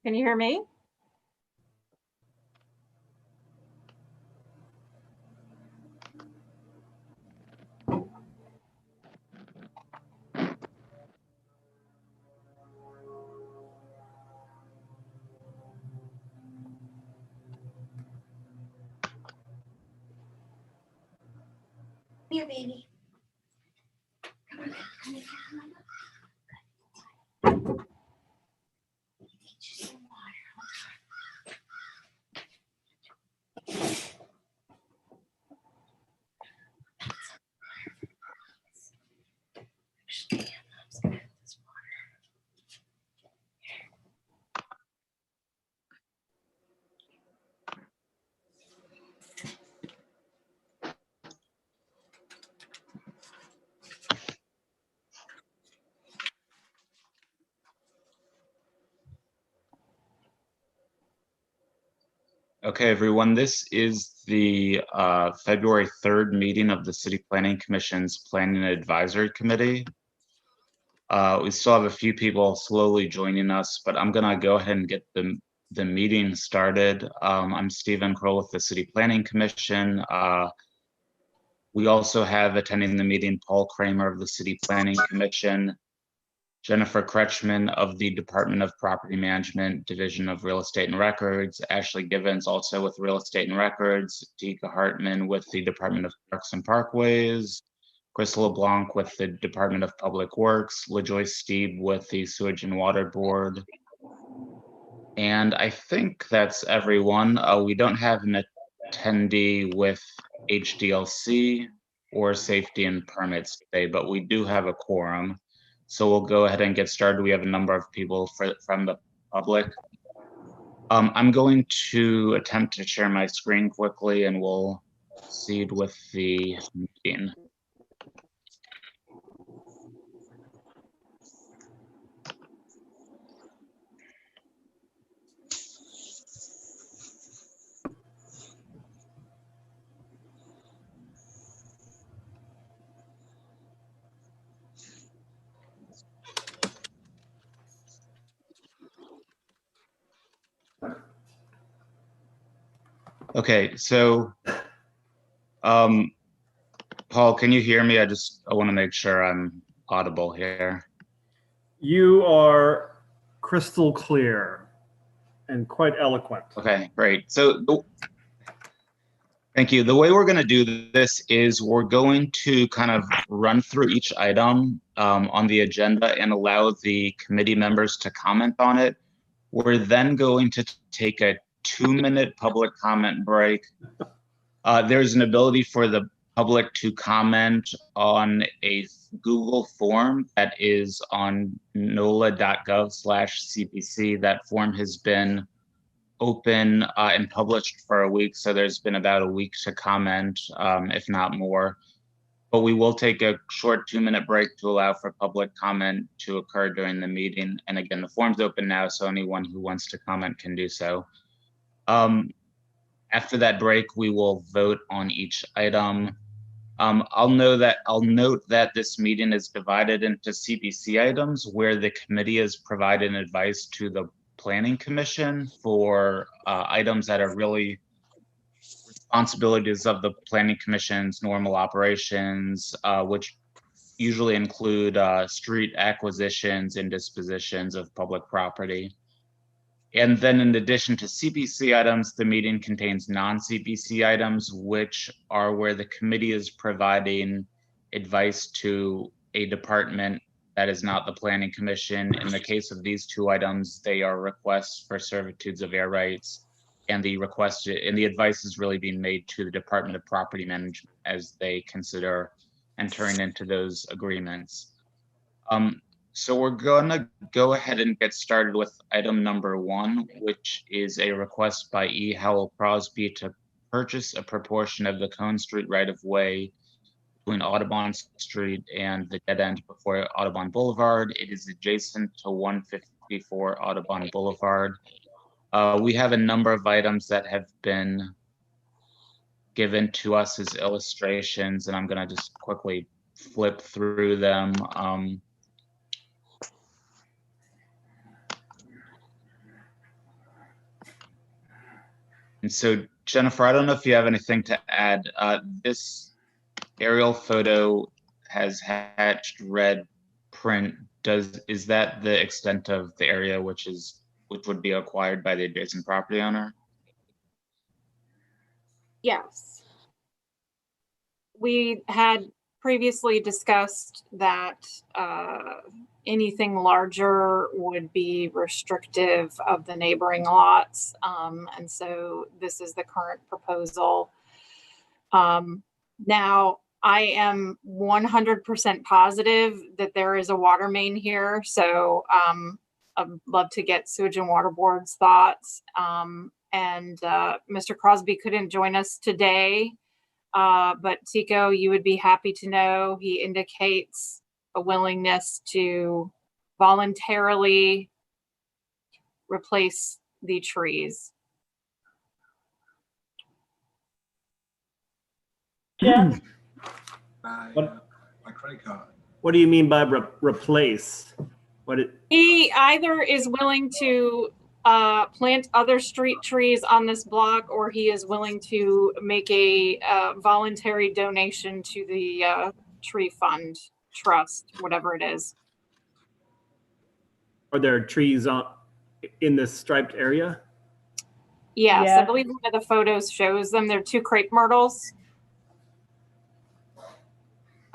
Can you hear me? Here, baby. Okay, everyone, this is the February 3rd meeting of the City Planning Commission's Planning Advisory Committee. We still have a few people slowly joining us, but I'm gonna go ahead and get the meeting started. I'm Stephen Kroll with the City Planning Commission. We also have attending the meeting Paul Kramer of the City Planning Commission, Jennifer Kretschmann of the Department of Property Management, Division of Real Estate and Records, Ashley Givens also with Real Estate and Records, Tika Hartman with the Department of Parks and Parkways, Chris LeBlanc with the Department of Public Works, LaJoyce Steeb with the Sewage and Water Board. And I think that's everyone. We don't have an attendee with HDLC or Safety and Permits today, but we do have a quorum. So we'll go ahead and get started. We have a number of people from the public. I'm going to attempt to share my screen quickly and we'll proceed with the meeting. Okay, so Paul, can you hear me? I want to make sure I'm audible here. You are crystal clear and quite eloquent. Okay, great. So thank you. The way we're going to do this is we're going to kind of run through each item on the agenda and allow the committee members to comment on it. We're then going to take a 2-minute public comment break. There's an ability for the public to comment on a Google form that is on nola.gov/CPC. That form has been open and published for a week, so there's been about a week to comment, if not more. But we will take a short 2-minute break to allow for public comment to occur during the meeting. And again, the form's open now, so anyone who wants to comment can do so. After that break, we will vote on each item. I'll note that this meeting is divided into CPC items where the committee is providing advice to the Planning Commission for items that are really responsibilities of the Planning Commission's normal operations, which usually include street acquisitions and dispositions of public property. And then in addition to CPC items, the meeting contains non-CPC items, which are where the committee is providing advice to a department that is not the Planning Commission. In the case of these two items, they are requests for servitudes of air rights, and the advice is really being made to the Department of Property Management as they consider entering into those agreements. So we're gonna go ahead and get started with item number 1, which is a request by E. Howell Crosby to purchase a proportion of the Cone Street right-of-way between Audubon Street and the dead end before Audubon Boulevard. It is adjacent to 154 Audubon Boulevard. We have a number of items that have been given to us as illustrations, and I'm gonna just quickly flip through them. And so Jennifer, I don't know if you have anything to add. This aerial photo has hatched red print. Is that the extent of the area which would be acquired by the adjacent property owner? Yes. We had previously discussed that anything larger would be restrictive of the neighboring lots. And so this is the current proposal. Now, I am 100% positive that there is a water main here. So I'd love to get Sewage and Water Board's thoughts. And Mr. Crosby couldn't join us today, but Tico, you would be happy to know he indicates a willingness to voluntarily replace the trees. Jeff, My credit card. What do you mean by replace? He either is willing to plant other street trees on this block, or he is willing to make a voluntary donation to the tree fund trust, whatever it is. Are there trees in this striped area? Yes, Yeah. I believe one of the photos shows them. They're 2 crepe myrtles.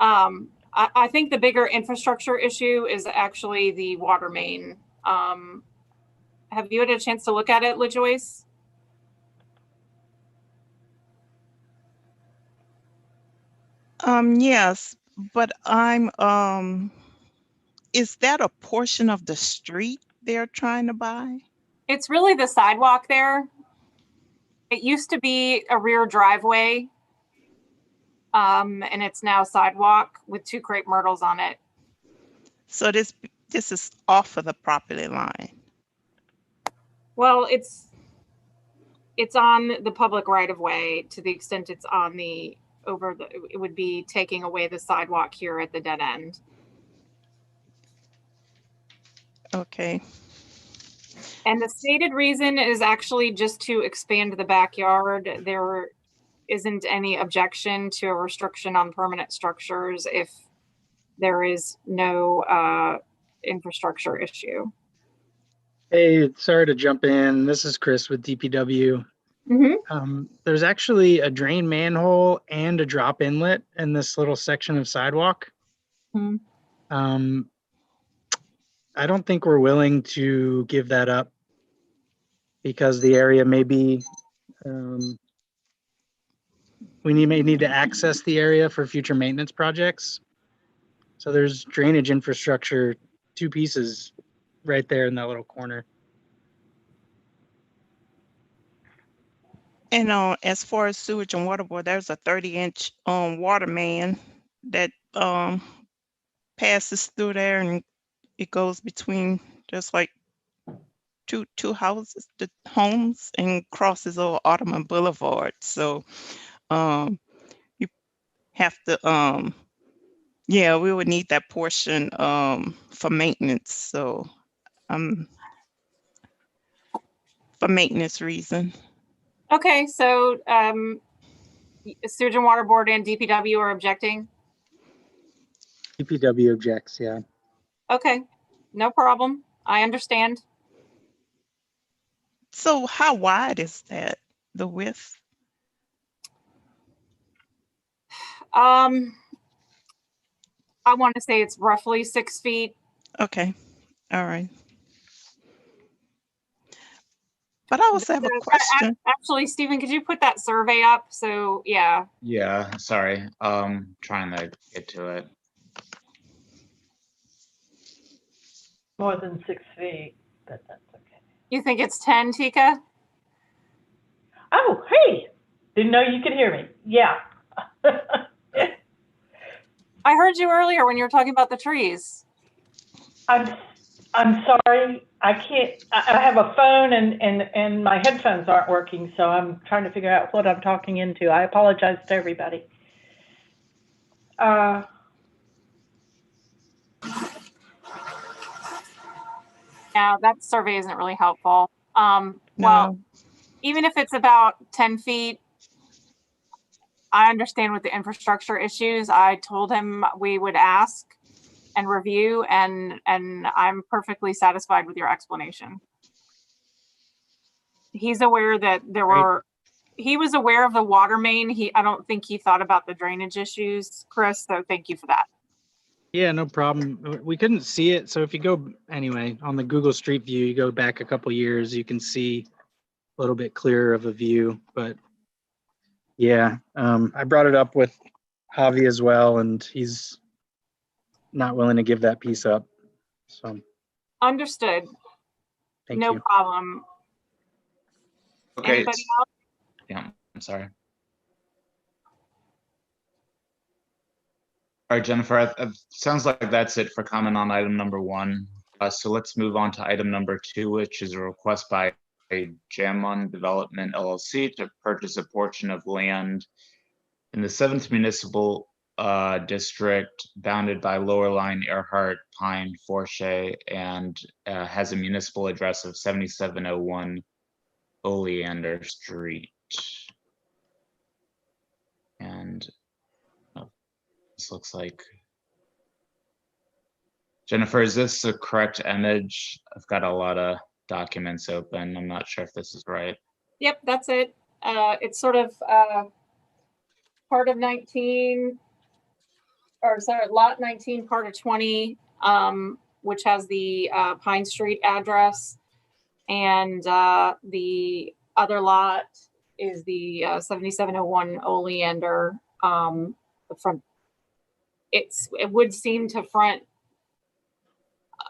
I think the bigger infrastructure issue is actually the water main. Have you had a chance to look at it, LaJoyce? Yes, but is that a portion of the street they're trying to buy? It's really the sidewalk there. It used to be a rear driveway. And it's now sidewalk with 2 crepe myrtles on it. So this is off of the property line. Well, it's on the public right of way to the extent it's on it would be taking away the sidewalk here at the dead end. Okay. And the stated reason is actually just to expand the backyard. There isn't any objection to a restriction on permanent structures if there is no infrastructure issue. Hey, sorry to jump in. This is Chris with DPW. There's actually a drain manhole and a drop inlet in this little section of sidewalk. Hmm. I don't think we're willing to give that up because the area may be, we may need to access the area for future maintenance projects. So there's drainage infrastructure, 2 pieces right there in that little corner. And as far as Sewage and Water Board, there's a 30-inch water main that passes through there, and it goes between just like two houses, the homes, and crosses over Ottoman Boulevard. So you have to yeah, we would need that portion for maintenance. So for maintenance reason. Okay, so Sewage and Water Board and DPW are objecting? DPW objects, yeah. Okay, no problem. I understand. So how wide is that, the width? I want to say it's roughly 6 feet. Okay, all right. But I also have a question. Actually, Stephen, could you put that survey up? So, yeah. Yeah, sorry. Trying to get to it. more than 6 feet, but that's okay. You think it's 10, Tika? Oh, hey, didn't know you could hear me. Yeah. I heard you earlier when you were talking about the trees. I'm sorry. I can't. I have a phone and my headphones aren't working, so I'm trying to figure out what I'm talking into. I apologize to everybody. Yeah, that survey isn't really helpful. Well, No. even if it's about 10 feet, I understand with the infrastructure issues. I told him we would ask and review, and I'm perfectly satisfied with your explanation. He's aware that there were, he was aware of the water main. I don't think he thought about the drainage issues, Chris, so thank you for that. Yeah, no problem. We couldn't see it. So if you go, anyway, on the Google Street View, you go back a couple years, you can see a little bit clearer of a view. But yeah, I brought it up with Javi as well, and he's not willing to give that piece up. So Understood. thank No you. problem. Okay. Anybody else? Yeah, I'm sorry. All right, Jennifer, sounds like that's it for comment on item number 1. So let's move on to item number 2, which is a request by Jamon Development LLC to purchase a portion of land in the 7th Municipal District bounded by Lower Line, Earhart, Pine, Forshey, and has a municipal address of 7701 Oleander Street. And this looks like, Jennifer, is this the correct image? I've got a lot of documents open. I'm not sure if this is right. Yep, that's it. It's sort of part of 19, or sorry, lot 19, part of 20, which has the Pine Street address. And the other lot is the 7701 Oleander. From it would seem to front.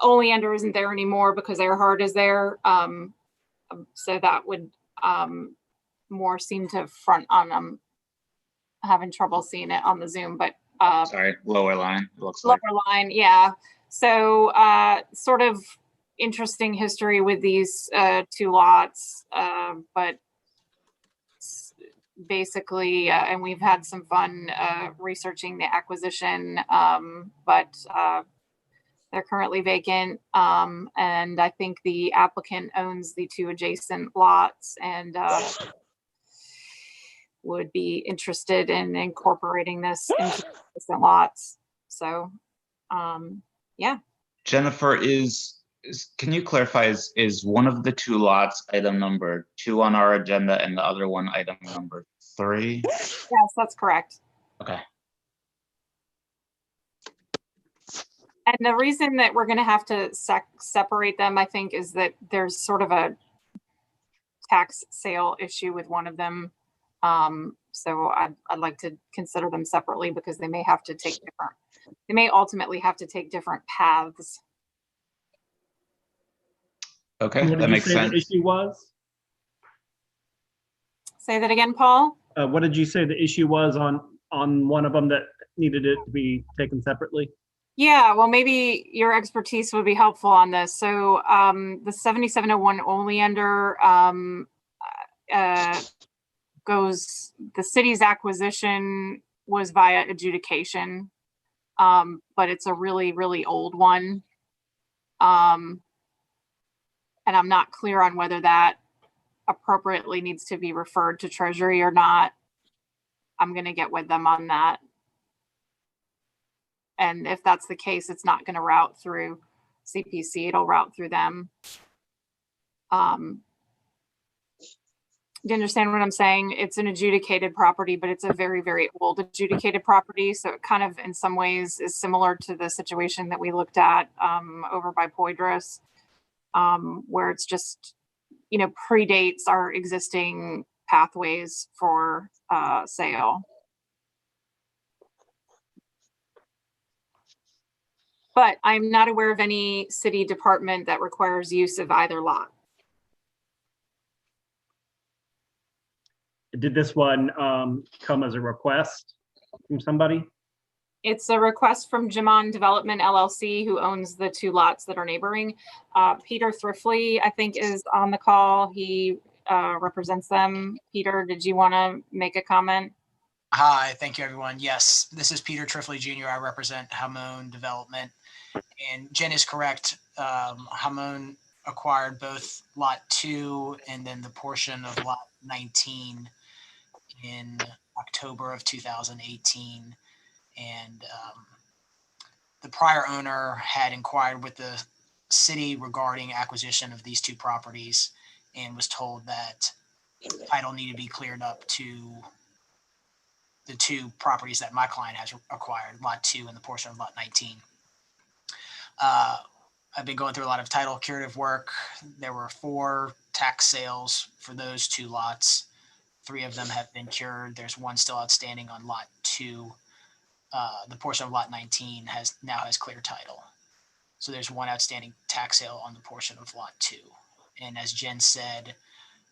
Oleander isn't there anymore because Earhart is there. So that would more seem to front on them. Having trouble seeing it on the Zoom, but Sorry, Lower Line, it looks Lower like. Line, yeah. So sort of interesting history with these 2 lots, but basically, and we've had some fun researching the acquisition, but they're currently vacant. And I think the applicant owns the 2 adjacent lots and would be interested in incorporating this into adjacent lots. So, yeah. Jennifer, can you clarify, is one of the 2 lots item number 2 on our agenda and the other one item number 3? Yes, that's correct. Okay. And the reason that we're going to have to separate them, I think, is that there's sort of a tax sale issue with one of them. So I'd like to consider them separately because they may have to take they may ultimately have to take different paths. Okay, What that did you makes say sense. the issue was? Say that again, Paul? What did you say the issue was on one of them that needed it to be taken separately? Yeah, well, maybe your expertise would be helpful on this. So the 7701 Oleander the city's acquisition was via adjudication, but it's a really, really old one. And I'm not clear on whether that appropriately needs to be referred to Treasury or not. I'm going to get with them on that. And if that's the case, it's not going to route through CPC, it'll route through them. Do you understand what I'm saying? It's an adjudicated property, but it's a very, very old adjudicated property. So it kind of, in some ways, is similar to the situation that we looked at over by Poydras, where it's just, predates our existing pathways for sale. But I'm not aware of any city department that requires use of either lot. Did this one come as a request from somebody? It's a request from Jamon Development LLC, who owns the 2 lots that are neighboring. Peter Thrifley, I think, is on the call. He represents them. Peter, did you want to make a comment? Hi, thank you, everyone. Yes, this is Peter Trifley Jr. I represent Hamon Development. And Jen is correct. Hamon acquired both Lot 2 and then the portion of Lot 19 in October of 2018. And the prior owner had inquired with the city regarding acquisition of these two properties and was told that title needed to be cleared up to the two properties that my client has acquired, Lot 2 and the portion of Lot 19. I've been going through a lot of title curative work. There were 4 tax sales for those 2 lots. 3 of them have been cured. There's 1 still outstanding on Lot 2. The portion of Lot 19 now has clear title. So there's 1 outstanding tax sale on the portion of Lot 2. And as Jen said,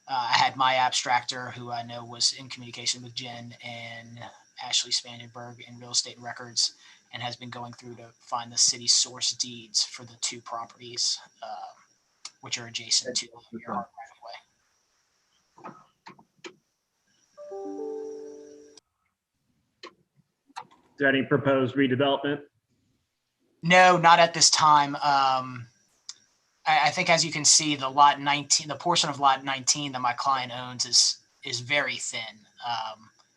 I had my abstractor, who I know was in communication with Jen and Ashley Spangenberg in Real Estate Records, and has been going through to find the city source deeds for the 2 properties, which are adjacent to your right of way. Is there any proposed redevelopment? No, not at this time. I think, as you can see, the Lot 19, the portion of Lot 19 that my client owns is very thin.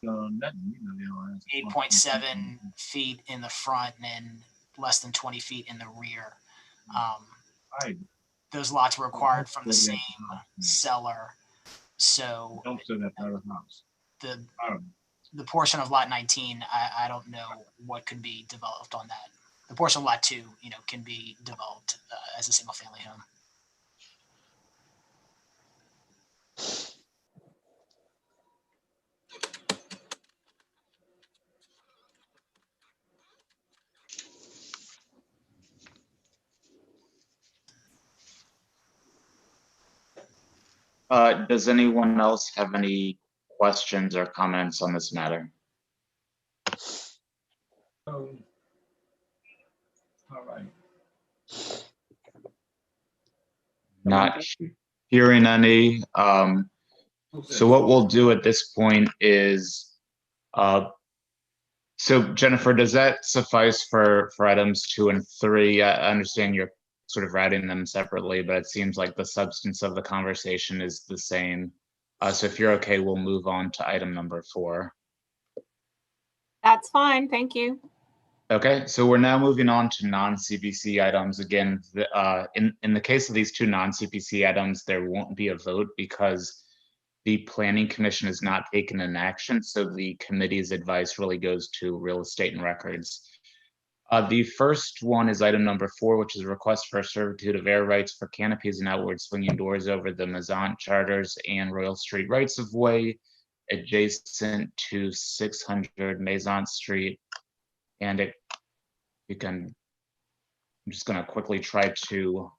8.7 feet in the front and less than 20 feet in the rear. Those lots were acquired from the same seller. So the portion of Lot 19, I don't know what could be developed on that. The portion of Lot 2, can be developed as a single family home. Does anyone else have any questions or comments on this matter? All right. Not hearing any. So what we'll do at this point is, so Jennifer, does that suffice for items 2 and 3? I understand you're sort of writing them separately, but it seems like the substance of the conversation is the same. So if you're okay, we'll move on to item number 4. That's fine. Thank you. Okay, so we're now moving on to non-CPC items. Again, in the case of these 2 non-CPC items, there won't be a vote because the Planning Commission has not taken an action. So the committee's advice really goes to Real Estate and Records. The first one is item number 4, which is a request for a servitude of air rights for canopies and outward swinging doors over the Mazant Charters and Royal Street rights of way adjacent to 600 Mazant Street. And I'm just going to quickly try to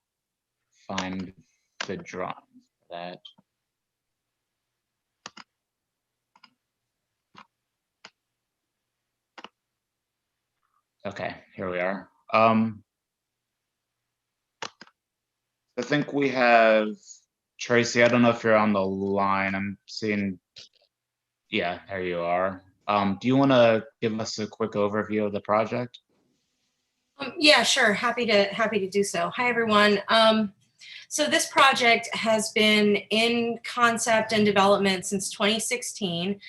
find the drawing for that. Okay, here we are. I think we have Tracy. I don't know if you're on the line. I'm seeing, yeah, there you are. Do you want to give us a quick overview of the project? Yeah, sure. Happy to do so. Hi, everyone. So this project has been in concept and development since 2016.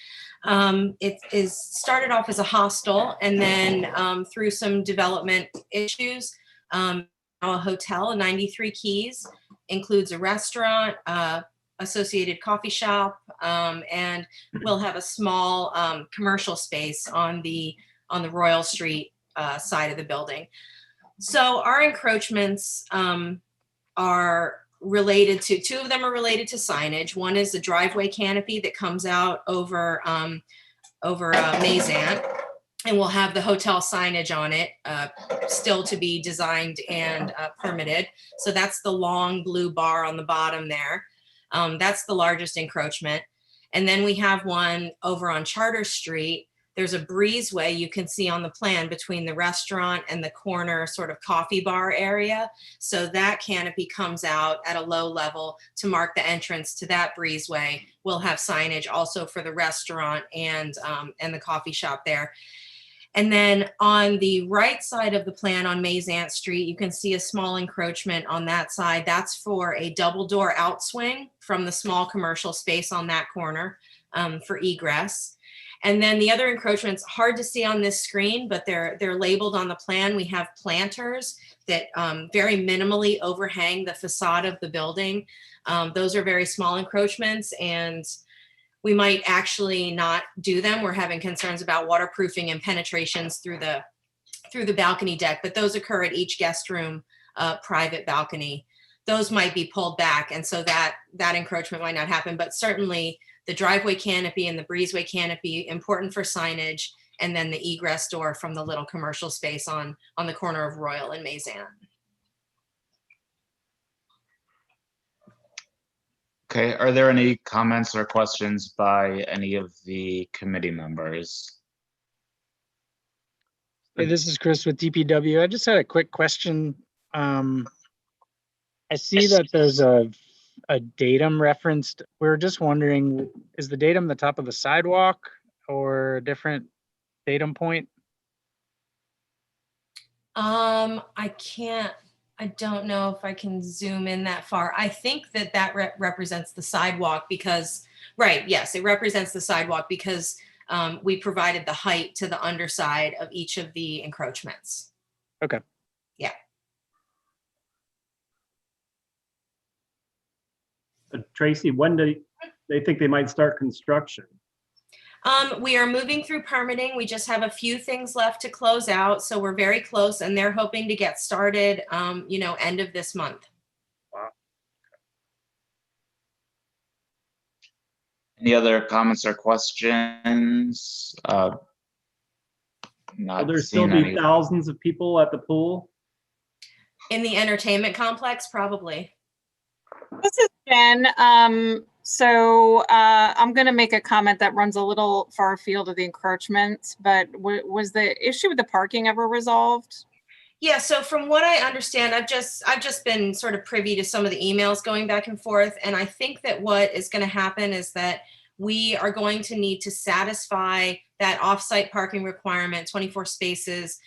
It is started off as a hostel, and then through some development issues, now a hotel, 93 keys, includes a restaurant, associated coffee shop, and we'll have a small commercial space on the Royal Street side of the building. So our encroachments are related to, 2 of them are related to signage. One is the driveway canopy that comes out over Mazant, and we'll have the hotel signage on it, still to be designed and permitted. So that's the long blue bar on the bottom there. That's the largest encroachment. And then we have one over on Charter Street. There's a breezeway you can see on the plan between the restaurant and the corner sort of coffee bar area. So that canopy comes out at a low level to mark the entrance to that breezeway. We'll have signage also for the restaurant and the coffee shop there. And then on the right side of the plan on Mazant Street, you can see a small encroachment on that side. That's for a double door outswing from the small commercial space on that corner for egress. And then the other encroachments, hard to see on this screen, but they're labeled on the plan. We have planters that very minimally overhang the facade of the building. Those are very small encroachments, and we might actually not do them. We're having concerns about waterproofing and penetrations through the balcony deck, but those occur at each guest room private balcony. Those might be pulled back, and so that encroachment might not happen, but certainly the driveway canopy and the breezeway canopy, important for signage, and then the egress door from the little commercial space on the corner of Royal and Mazant. Okay, are there any comments or questions by any of the committee members? Hey, this is Chris with DPW. I just had a quick question. I see that there's a datum referenced. We were just wondering, is the datum the top of the sidewalk or a different datum point? I don't know if I can zoom in that far. I think that represents the sidewalk because, right, yes, it represents the sidewalk because we provided the height to the underside of each of the encroachments. Okay. Yeah. Tracy, when do they think they might start construction? We are moving through permitting. We just have a few things left to close out. So we're very close, and they're hoping to get started, end of this month. Wow. Any other comments or questions? Will Not there still seeing be any. thousands of people at the pool? In the entertainment complex, probably. This is Jen. I'm going to make a comment that runs a little far afield of the encroachments, but was the issue with the parking ever resolved? Yeah, so from what I understand, I've just been sort of privy to some of the emails going back and forth, and I think that what is going to happen is that we are going to need to satisfy that off-site parking requirement, 24 spaces,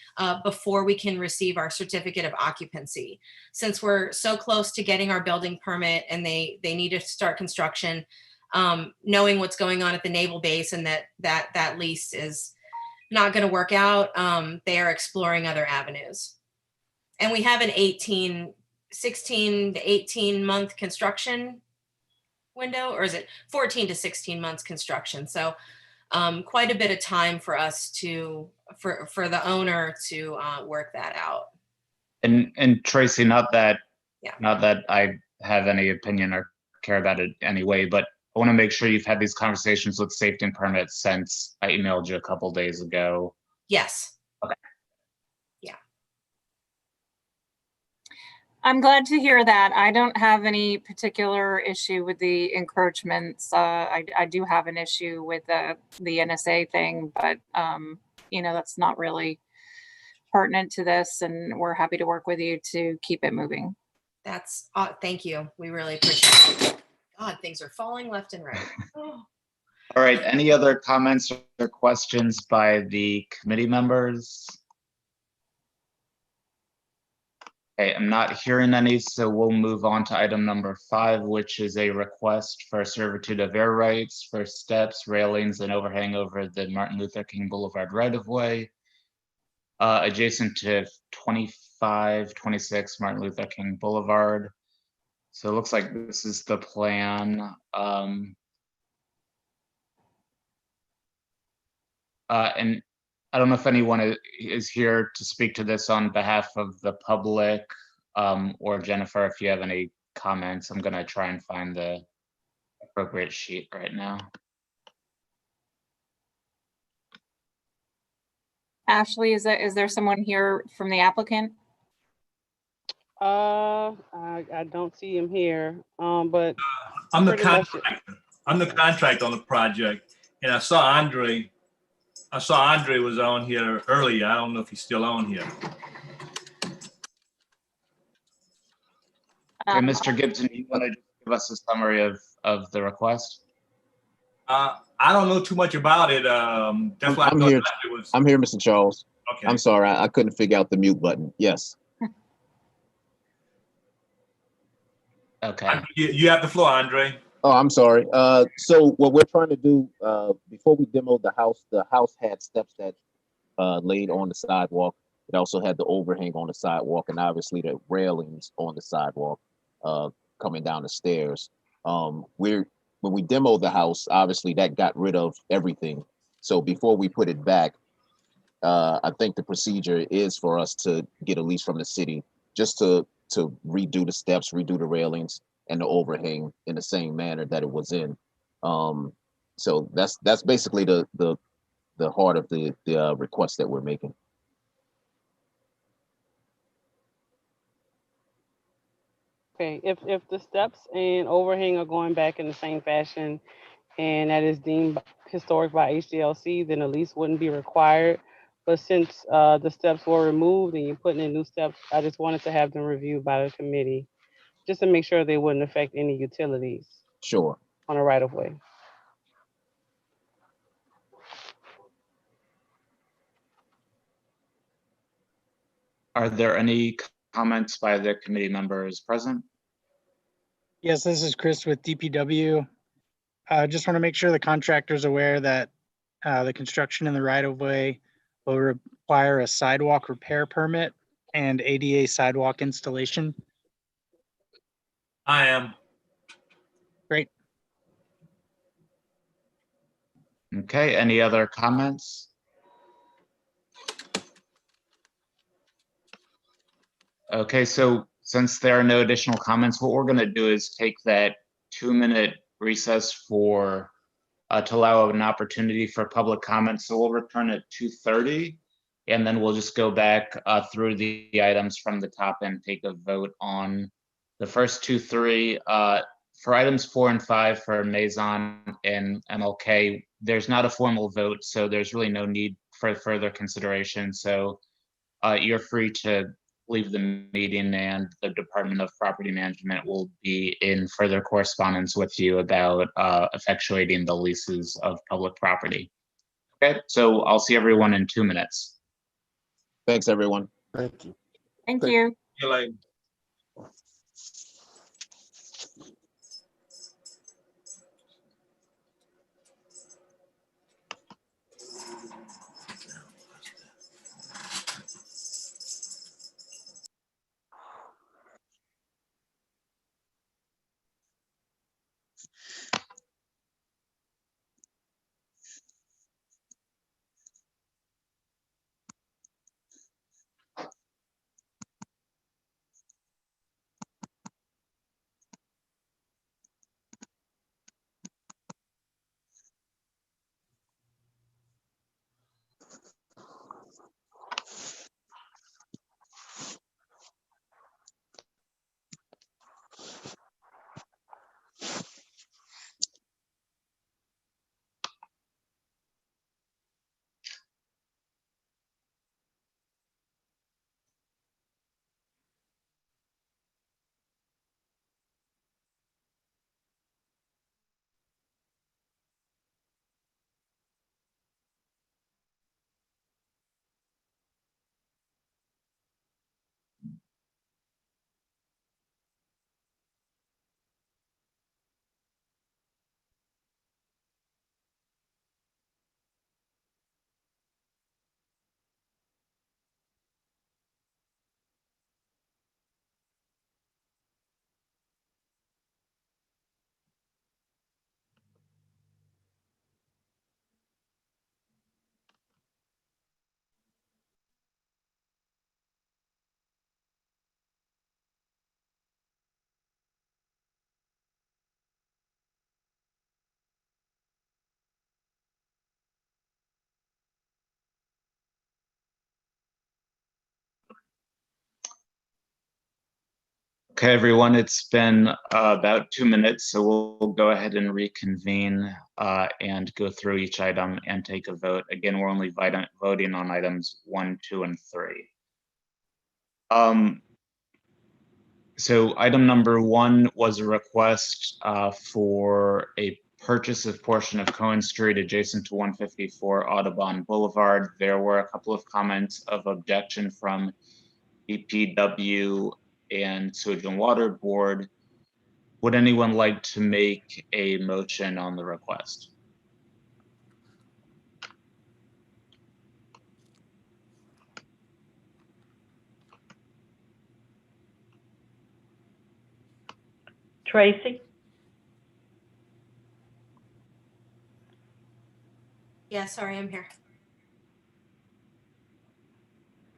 before we can receive our certificate of occupancy. Since we're so close to getting our building permit and they need to start construction, knowing what's going on at the naval base and that lease is not going to work out, they are exploring other avenues. And we have an 16 to 18 month construction window, or is it 14 to 16 months construction? So quite a bit of time for us for the owner to work that out. And Tracy, not that Yeah. I have any opinion or care about it anyway, but I want to make sure you've had these conversations with safety and permits since I emailed you a couple days ago. Yes. Okay. Yeah. I'm glad to hear that. I don't have any particular issue with the encroachments. I do have an issue with the NSA thing, but that's not really pertinent to this, and we're happy to work with you to keep it moving. That's thank you. We really appreciate it. God, things are falling left and right. Oh. All right, any other comments or questions by the committee members? Okay, I'm not hearing any, so we'll move on to item number 5, which is a request for servitude of air rights for steps, railings, and overhang over the Martin Luther King Boulevard right-of-way, adjacent to 2526 Martin Luther King Boulevard. So it looks like this is the plan. And I don't know if anyone is here to speak to this on behalf of the public, or Jennifer, if you have any comments. I'm going to try and find the appropriate sheet right now. Ashley, is there someone here from the applicant? I don't see him here, but I'm the pretty much contractor. I'm the contractor on the project, and I saw Andre was on here earlier. I don't know if he's still on here. Okay, Mr. Gibson, you want to give us a summary of the request? I I don't know too much about it. That's why I I'm thought here. it was, I'm here, Mr. Charles. okay. I'm sorry, I couldn't figure out the mute button. Yes. Okay. You have the floor, Andre. Oh, I'm sorry. So what we're trying to do, before we demoed the house had steps that laid on the sidewalk. It also had the overhang on the sidewalk and obviously the railings on the sidewalk coming down the stairs. When we demoed the house, obviously that got rid of everything. So before we put it back, I think the procedure is for us to get a lease from the city just to redo the steps, redo the railings and the overhang in the same manner that it was in. So that's basically the heart of the request that we're making. Okay, if the steps and overhang are going back in the same fashion and that is deemed historic by HDLC, then a lease wouldn't be required. But since the steps were removed and you're putting in new steps, I just wanted to have them reviewed by the committee, just to make sure they wouldn't affect any utilities Sure. on a right of way. Are there any comments by the committee members present? Yes, this is Chris with DPW. Just want to make sure the contractor's aware that the construction in the right of way will require a sidewalk repair permit and ADA sidewalk installation. I am. Great. Okay, any other comments? Okay, so since there are no additional comments, what we're gonna do is take that 2-minute recess for to allow an opportunity for public comment. So we'll return at 2:30, and then we'll just go back through the items from the top and take a vote on the first 2, 3. For items 4 and 5 for Maison and MLK, there's not a formal vote, so there's really no need for further consideration. So you're free to leave the meeting, and the Department of Property Management will be in further correspondence with you about effectuating the leases of public property. Okay, so I'll see everyone in 2 minutes. Thanks, everyone. Thank you. See you later. Okay, everyone, it's been about 2 minutes, so we'll go ahead and reconvene and go through each item and take a vote. Again, we're only voting on items 1, 2, and 3. So item number 1 was a request for a purchase of portion of Cohen Street adjacent to 154 Audubon Boulevard. There were a couple of comments of objection from DPW and Sewage and Water Board. Would anyone like to make a motion on the request? Tracy? Yeah, sorry, I'm here.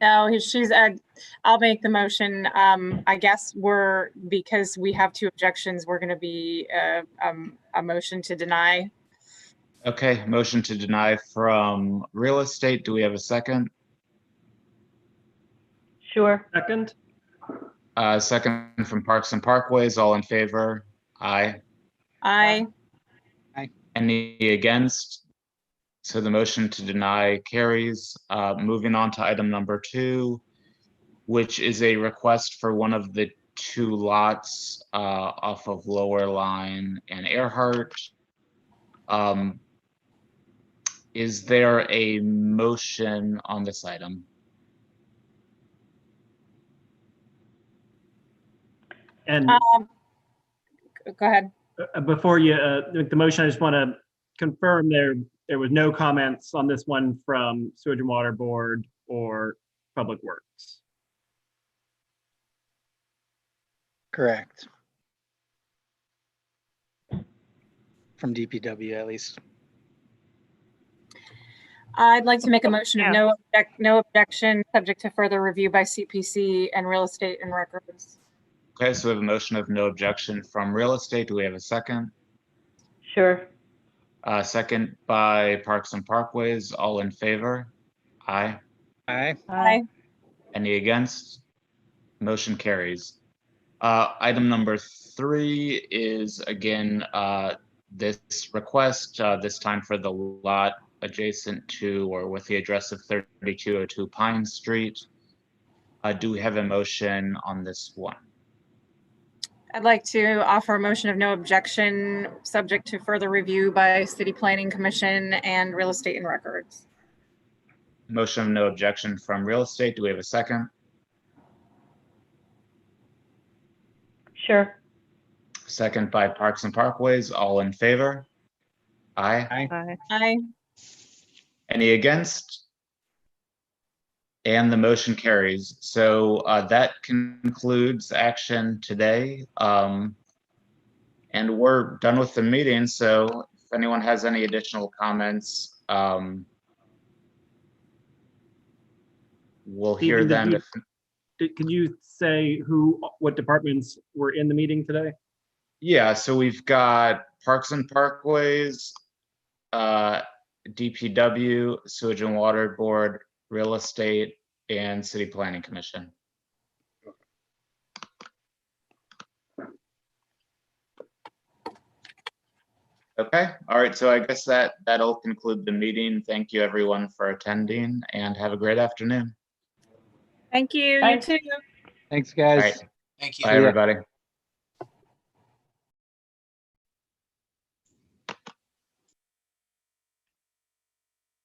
No, she's, I'll make the motion. I guess because we have two objections, we're gonna be, a motion to deny. Okay, motion to deny from real estate. Do we have a second? Sure. Second? Second from Parks and Parkways. All in favor? Aye. Aye. Any against? So the motion to deny carries. Moving on to item number 2, which is a request for one of the 2 lots off of Lower Line and Earhart. Is there a motion on this item? And Go ahead. before you make the motion, I just want to confirm there was no comments on this one from Sewage and Water Board or Public Works. Correct. From DPW at least. I'd like to make a motion of Yeah. no objection, subject to further review by CPC and Real Estate and Records. Okay, so we have a motion of no objection from real estate. Do we have a second? Sure. Second by Parks and Parkways. All in favor? Aye. Aye. Aye. Any against? Motion carries. Item number 3 is again this request, this time for the lot adjacent to or with the address of 3202 Pine Street. Do we have a motion on this one? I'd like to offer a motion of no objection, subject to further review by City Planning Commission and Real Estate and Records. Motion of no objection from real estate. Do we have a second? Sure. Second by Parks and Parkways. All in favor? Aye. Aye. Aye. Any against? And the motion carries. So that concludes action today. And we're done with the meeting. So if anyone has any additional comments, we'll hear Stephen, them. Could you say what departments were in the meeting today? Yeah, so we've got Parks and Parkways, DPW, Sewage and Water Board, Real Estate, and City Planning Commission. Okay, all right, so I guess that'll conclude the meeting. Thank you everyone for attending and have a great afternoon. Thank you. You Thanks. too. Thanks, All guys. right, Thank you. bye everybody.